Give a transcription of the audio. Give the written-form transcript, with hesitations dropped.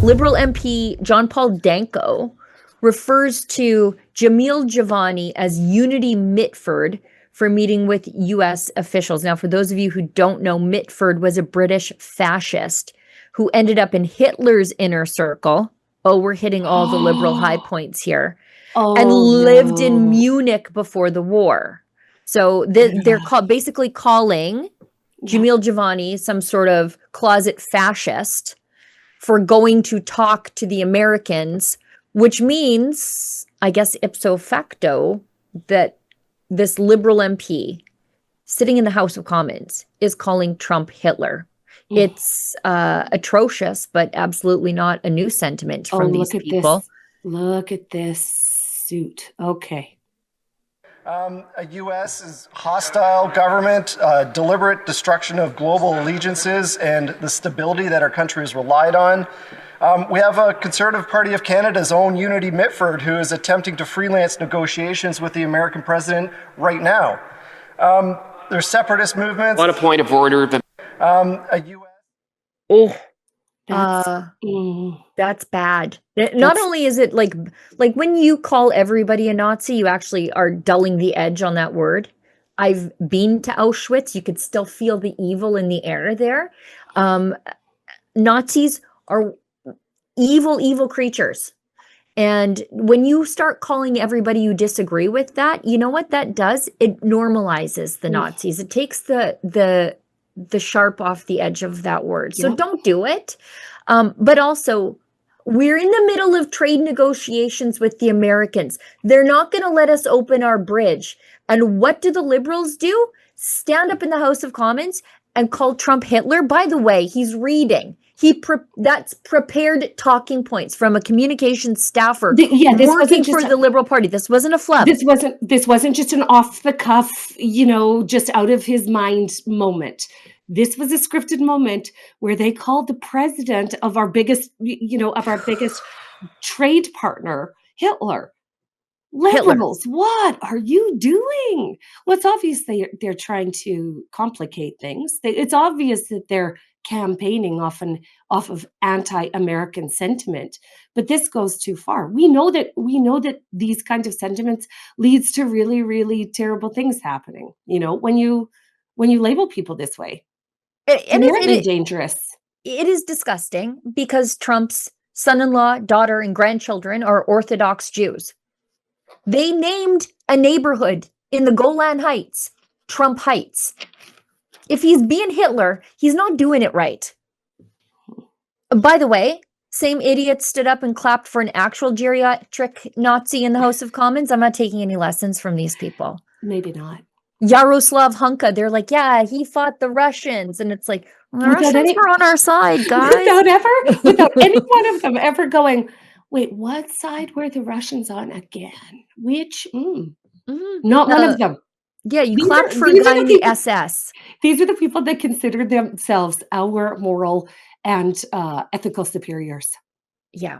Liberal MP John-Paul Danko refers to Jamil Jivani as Unity Mitford for meeting with U.S. officials. Now, for those of you who don't know, Mitford was a British fascist who ended up in Hitler's inner circle. Oh, we're hitting all the liberal high points here. And lived in Munich before the war. So they're basically calling Jamil Jivani some sort of closet fascist for going to talk to the Americans, which means, I guess, ipso facto, that this Liberal MP sitting in the House of Commons is calling Trump Hitler. It's atrocious, but absolutely not a new sentiment from these people. Look at this suit. Okay. A U.S. hostile government, deliberate destruction of global allegiances and the stability that our country has relied on. We have a Conservative Party of Canada's own Unity Mitford who is attempting to freelance negotiations with the American president right now. There's separatist movements. On a point of order. A U.S. That's bad. Not only is it like when you call everybody a Nazi, you actually are dulling the edge on that word. I've been to Auschwitz. You could still feel the evil in the air there. Nazis are evil creatures. And when you start calling everybody you disagree with that, you know what that does? It normalizes the Nazis. It takes the sharp off the edge of that word. So don't do it. But also, we're in the middle of trade negotiations with the Americans. They're not going to let us open our bridge. And what do the Liberals do? Stand up in the House of Commons and call Trump Hitler. By the way, he's reading. That's prepared talking points from a communications staffer working for the Liberal Party. This wasn't a flub. This wasn't just an off the cuff, just out of his mind moment. This was a scripted moment where they called the president of our biggest, trade partner, Hitler. Liberals, what are you doing? Well, it's obvious they're trying to complicate things. It's obvious that they're campaigning off of anti-American sentiment, but this goes too far. We know that these kinds of sentiments leads to really, really terrible things happening. When you label people this way. And it's dangerous. It is disgusting because Trump's son-in-law, daughter, and grandchildren are Orthodox Jews. They named a neighborhood in the Golan Heights, Trump Heights. If he's being Hitler, he's not doing it right. By the way, same idiot stood up and clapped for an actual geriatric Nazi in the House of Commons. I'm not taking any lessons from these people. Maybe not. Yaroslav Hunka, they're like, yeah, he fought the Russians. And it's like, well, the Russians were on our side, guys. Without any one of them ever going, wait, what side were the Russians on again? Which? Not one of them. Yeah, you clapped for a guy in the SS. These are the people that consider themselves our moral and ethical superiors. Yeah.